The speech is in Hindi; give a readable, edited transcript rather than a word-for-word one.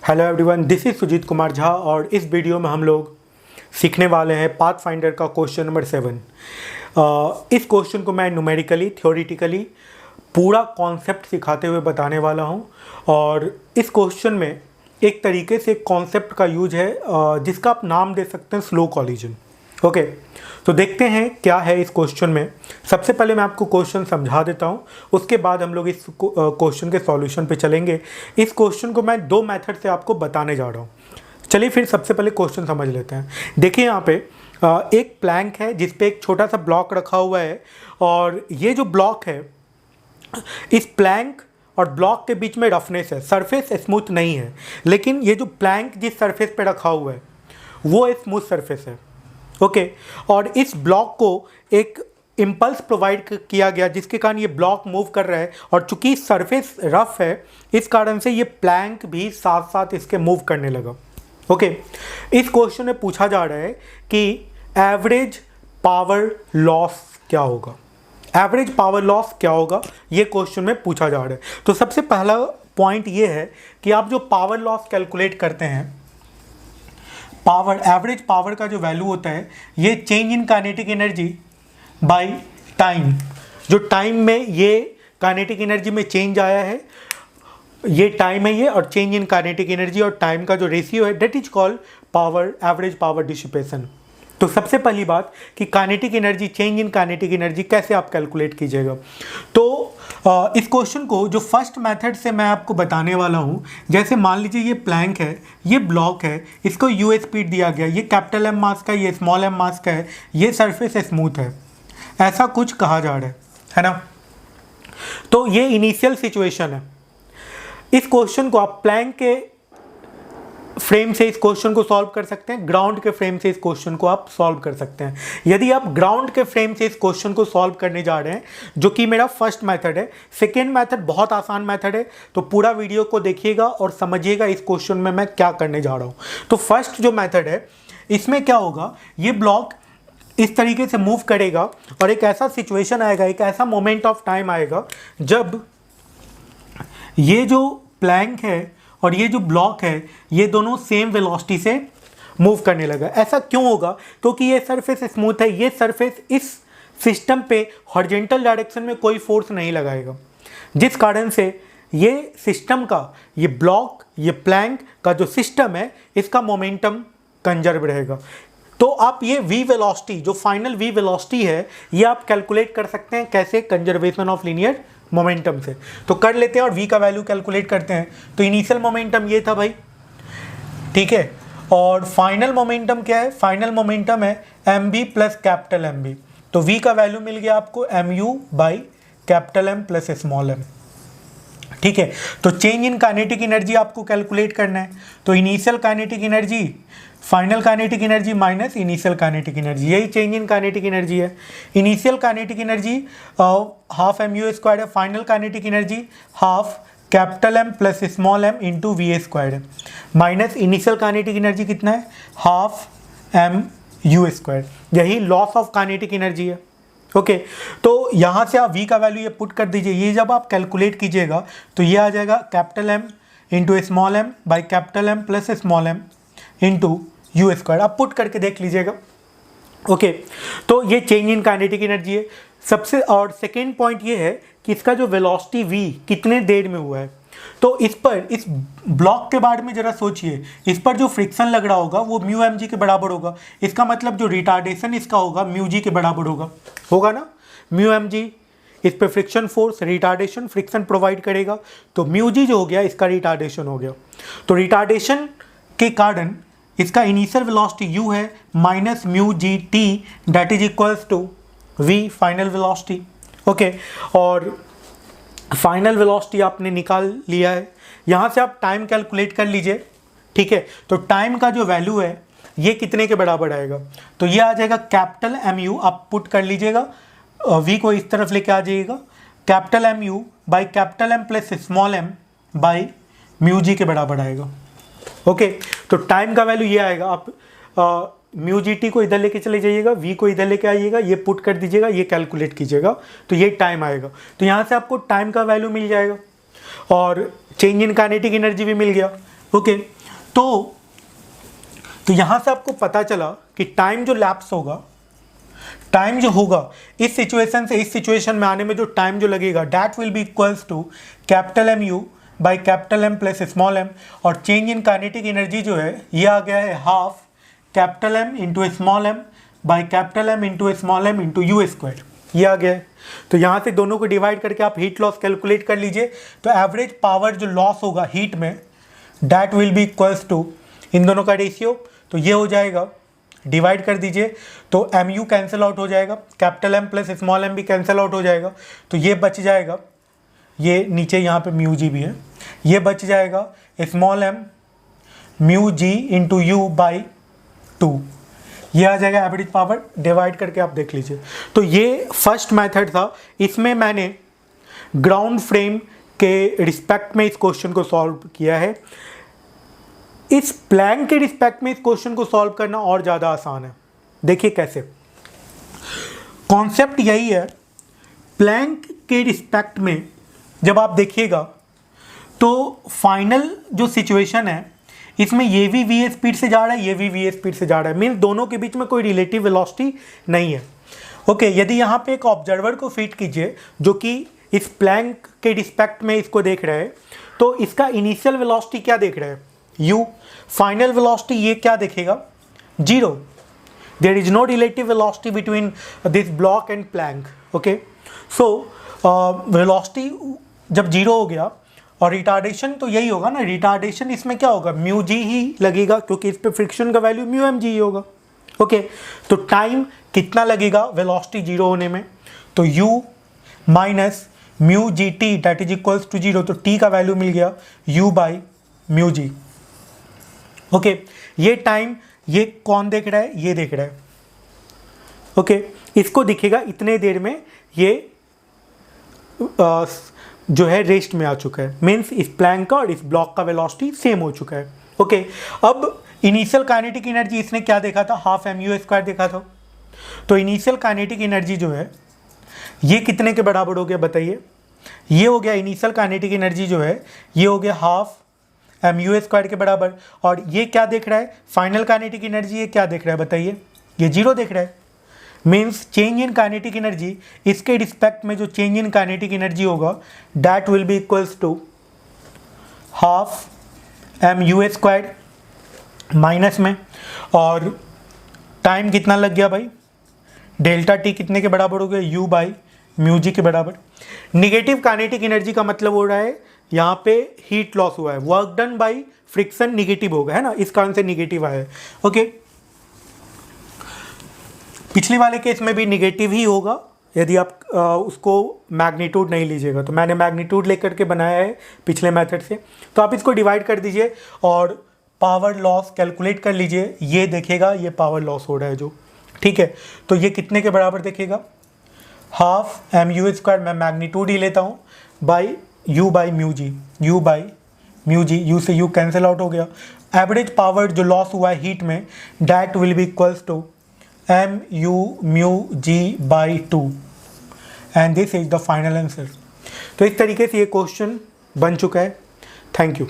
Hello everyone, this is Sujeet Kumar Jha और इस वीडियो में हम लोग सीखने वाले हैं पाथफाइंडर का क्वेश्चन नंबर 7। इस क्वेश्चन को मैं न्यूमेरिकली थ्योरेटिकली पूरा कॉन्सेप्ट सिखाते हुए बताने वाला हूं और इस क्वेश्चन में एक तरीके से कॉन्सेप्ट का यूज है जिसका आप नाम दे सकते हैं स्लो कॉलिजन। ओके, तो देखते हैं क्या है इस क्वेश्चन में। सबसे पहले मैं आपको क्वेश्चन समझा देता हूं, उसके बाद हम लोग इस क्वेश्चन के सॉल्यूशन पे चलेंगे। इस क्वेश्चन को मैं दो मेथड से आपको बताने जा रहा हूं। चलिए फिर सबसे पहले क्वेश्चन समझ लेते हैं। देखिए यहाँ पे एक प्लैंक है जिस पे एक छोटा सा ब्लॉक रखा हुआ है और ये जो ब्लॉक है, इस प्लैंक और ब्लॉक के बीच में रफनेस है, सरफेस स्मूथ नहीं है, लेकिन ये जो प्लैंक जिस सरफेस पे रखा हुआ है वो एक स्मूथ सरफेस है। ओके, और इस ब्लॉक को एक इम्पल्स प्रोवाइड किया गया जिसके कारण ये ब्लॉक मूव कर रहा है और चूंकि सरफेस रफ है इस कारण से ये प्लैंक भी साथ साथ इसके मूव करने लगा। ओके, इस क्वेश्चन में पूछा जा रहा है कि एवरेज पावर लॉस क्या होगा। एवरेज पावर लॉस क्या होगा, ये क्वेश्चन में पूछा जा रहा है। तो सबसे पहला पॉइंट ये है कि आप जो पावर लॉस कैलकुलेट करते हैं, पावर एवरेज पावर का जो वैल्यू होता है ये change in kinetic energy by time, जो टाइम में ये काइनेटिक एनर्जी में चेंज आया है, ये टाइम है ये, और चेंज इन काइनेटिक एनर्जी और टाइम का जो रेशियो है that is called power, average power dissipation. तो सबसे पहली बात कि kinetic energy, change in kinetic energy कैसे आप कैलकुलेट कीजिएगा। तो इस क्वेश्चन को जो फर्स्ट मेथड से मैं आपको बताने वाला हूँ, जैसे मान लीजिए ये प्लैंक है, ये ब्लॉक है, इसको यू स्पीड दिया गया, ये कैपिटल एम मास का, ये स्मॉल एम मास का है, ये सरफेस स्मूथ है, ऐसा कुछ कहा जा रहा है ना। तो ये इनिशियल सिचुएशन है। इस क्वेश्चन को आप प्लैंक के फ्रेम से इस क्वेश्चन को सॉल्व कर सकते हैं, ग्राउंड के फ्रेम से इस क्वेश्चन को आप सॉल्व कर सकते हैं। यदि आप ग्राउंड के फ्रेम से इस क्वेश्चन को सॉल्व करने जा रहे हैं, जो कि मेरा फर्स्ट मेथड है, सेकेंड मेथड बहुत आसान मेथड है, तो पूरा वीडियो को देखिएगा और समझिएगा इस क्वेश्चन में मैं क्या करने जा रहा हूँ। तो फर्स्ट जो मेथड है इसमें क्या होगा, ये ब्लॉक इस तरीके से मूव करेगा और एक ऐसा सिचुएशन आएगा, एक ऐसा मोमेंट ऑफ टाइम आएगा जब ये जो प्लैंक है और ये जो ब्लॉक है ये दोनों सेम वेलोसिटी से मूव करने लगा। ऐसा क्यों होगा, क्योंकि ये सरफेस स्मूथ है, ये सरफेस इस सिस्टम पे हॉरिजॉन्टल डायरेक्शन में कोई फोर्स नहीं लगाएगा, जिस कारण से ये सिस्टम का, ये ब्लॉक, ये प्लैंक का जो सिस्टम है इसका मोमेंटम कंजर्व रहेगा। तो आप ये v वेलोसिटी, जो फाइनल v वेलोसिटी है, ये आप कैलकुलेट कर सकते हैं कैसे, कंजर्वेशन ऑफ लीनियर मोमेंटम से। तो कर लेते हैं और v का वैल्यू कैलकुलेट करते हैं। तो इनिशियल मोमेंटम ये था भाई, ठीक है, और फाइनल मोमेंटम क्या है, फाइनल मोमेंटम है mv प्लस कैपिटल mv। तो v का वैल्यू मिल गया आपको mu by capital m plus small m, ठीक है। तो चेंज इन काइनेटिक एनर्जी आपको कैलकुलेट करना है। तो initial kinetic energy, final kinetic energy minus initial kinetic energy, यही चेंज इन काइनेटिक एनर्जी है। Initial kinetic energy half mu square है, final kinetic energy half capital M plus small m into we square है, माइनस इनिशियल काइनेटिक एनर्जी कितना है, हाफ mu स्क्वायर, यही लॉस ऑफ काइनेटिक एनर्जी है। ओके, तो यहाँ से आप v का वैल्यू ये पुट कर दीजिए। ये जब आप कैलकुलेट कीजिएगा तो ये आ जाएगा capital M into small m by capital M plus small m into u square. आप पुट करके देख लीजिएगा। ओके, तो ये चेंज इन काइनेटिक एनर्जी है सबसे। और सेकेंड पॉइंट ये है कि इसका जो वेलोसिटी v कितने देर में हुआ है। तो इस पर, इस ब्लॉक के बारे में जरा सोचिए, इस पर जो फ्रिक्शन लग रहा होगा वो म्यू एम जी के बराबर होगा। इसका मतलब जो रिटार्डेशन इसका होगा म्यू जी के बराबर होगा ना। म्यू एम जी इस पर friction force, retardation, friction provide करेगा, तो म्यू जी जो हो गया इसका रिटार्डेशन हो गया। तो रिटार्डेशन के कारण इसका इनिशियल वेलोसिटी u है minus mu g t, that is equals to v final velocity. Okay, और फाइनल वेलोसिटी आपने निकाल लिया है। यहाँ से आप टाइम कैलकुलेट कर लीजिए, ठीक है। तो टाइम का जो वैल्यू है ये कितने के बराबर आएगा, तो ये आ जाएगा कैपिटल mu, आप पुट कर लीजिएगा, v को इस तरफ लेके आ जाइएगा, capital mu by capital m plus small m by mu g के बराबर आएगा। ओके, तो टाइम का वैल्यू ये आएगा। आप म्यू जी टी को इधर लेके चले जाइएगा, v को इधर लेके आइएगा, ये पुट कर दीजिएगा, ये कैलकुलेट कीजिएगा, तो ये टाइम आएगा। तो यहाँ से आपको टाइम का वैल्यू मिल जाएगा और चेंज इन काइनेटिक एनर्जी भी मिल गया। ओके, तो यहाँ से आपको पता चला कि टाइम जो लैप्स होगा, टाइम जो होगा इस सिचुएशन से इस सिचुएशन में आने में जो टाइम जो लगेगा, that will be equals to capital M u by capital M plus small m, और चेंज इन काइनेटिक एनर्जी जो है ये आ गया है half capital M into small m by capital M into small m into u square, ये आ गया है। तो यहाँ से दोनों को डिवाइड करके आप हीट लॉस कैलकुलेट कर लीजिए। तो एवरेज पावर जो लॉस होगा हीट में, that will be equals to इन दोनों का रेशियो, तो ये हो जाएगा, डिवाइड कर दीजिए तो एम यू कैंसिल आउट हो जाएगा, capital M plus small m भी कैंसिल आउट हो जाएगा, तो ये बच जाएगा, ये नीचे यहाँ पे म्यू जी भी है, ये बच जाएगा small m mu g into u by 2, ये आ जाएगा एवरेज पावर। डिवाइड करके आप देख लीजिए। तो ये फर्स्ट मेथड था, इसमें मैंने ग्राउंड फ्रेम के रिस्पेक्ट में इस क्वेश्चन को सॉल्व किया है। इस प्लैंक के रिस्पेक्ट में इस क्वेश्चन को सॉल्व करना और ज़्यादा आसान है। देखिए कैसे, कॉन्सेप्ट यही है, प्लैंक के रिस्पेक्ट में जब आप देखिएगा तो फाइनल जो सिचुएशन है इसमें ये भी वी स्पीड से जा रहा है, ये भी वी स्पीड से जा रहा है, मीन्स दोनों के बीच में कोई रिलेटिव वेलोसिटी नहीं है। ओके, यदि यहाँ पे एक ऑब्जर्वर को फिट कीजिए जो कि इस प्लैंक के रिस्पेक्ट में इसको देख रहे हैं, तो इसका इनिशियल वेलोसिटी क्या देख रहे हैं, u, फाइनल वेलोसिटी ये क्या देखेगा, 0। There is no relative velocity between this block and plank. Okay, so velocity जब 0 हो गया, और रिटार्डेशन तो यही होगा ना, रिटार्डेशन इसमें क्या होगा, म्यू जी ही लगेगा क्योंकि इस पे फ्रिक्शन का वैल्यू म्यू एम जी ही होगा। ओके, तो टाइम कितना लगेगा वेलोसिटी 0 होने में, तो u minus mu g t that is equals to 0, तो t का वैल्यू मिल गया u by mu g. Okay, ये टाइम ये कौन देख रहा है, ये देख रहा है। ओके, इसको दिखेगा इतने देर में ये जो है रेस्ट में आ चुका है, मीन्स इस प्लैंक का और इस ब्लॉक का वेलोसिटी सेम हो चुका है। ओके, अब इनिशियल काइनेटिक एनर्जी इसने क्या देखा था, हाफ एम यू स्क्वायर देखा था। तो इनिशियल काइनेटिक एनर्जी जो है ये कितने के बराबर हो गया बताइए, ये हो गया इनिशियल काइनेटिक एनर्जी जो है ये हो गया हाफ एम यू स्क्वायर के बराबर, और ये क्या देख रहा है, फाइनल काइनेटिक एनर्जी ये क्या देख रहा है बताइए, ये 0 देख रहा है। Means change in kinetic energy, इसके रिस्पेक्ट में जो चेंज इन काइनेटिक एनर्जी होगा that will be equals to half m u square minus में, और टाइम कितना लग गया भाई, डेल्टा टी कितने के बराबर हो गया, यू बाई म्यू जी के बराबर। निगेटिव काइनेटिक एनर्जी का मतलब हो रहा है यहाँ पे हीट लॉस हुआ है, work done by friction negative होगा, है ना, इस कारण से निगेटिव आया है। ओके, पिछले वाले केस में भी निगेटिव ही होगा यदि आप उसको मैग्नीट्यूड नहीं लीजिएगा, तो मैंने मैग्नीट्यूड लेकर के बनाया है पिछले मेथड से। तो आप इसको डिवाइड कर दीजिए और पावर लॉस कैलकुलेट कर लीजिए, ये देखेगा ये पावर लॉस हो रहा है जो, ठीक है। तो ये कितने के बराबर देखेगा, हाफ एम यू स्क्वायर, मैं मैग्नीट्यूड ही लेता हूँ, by u by mu g, u by mu g, u से यू कैंसिल आउट हो गया। एवरेज पावर जो लॉस हुआ है हीट में that will be equals to m u mu g by 2, and this is the final answer. तो इस तरीके से ये क्वेश्चन बन चुका है। Thank you.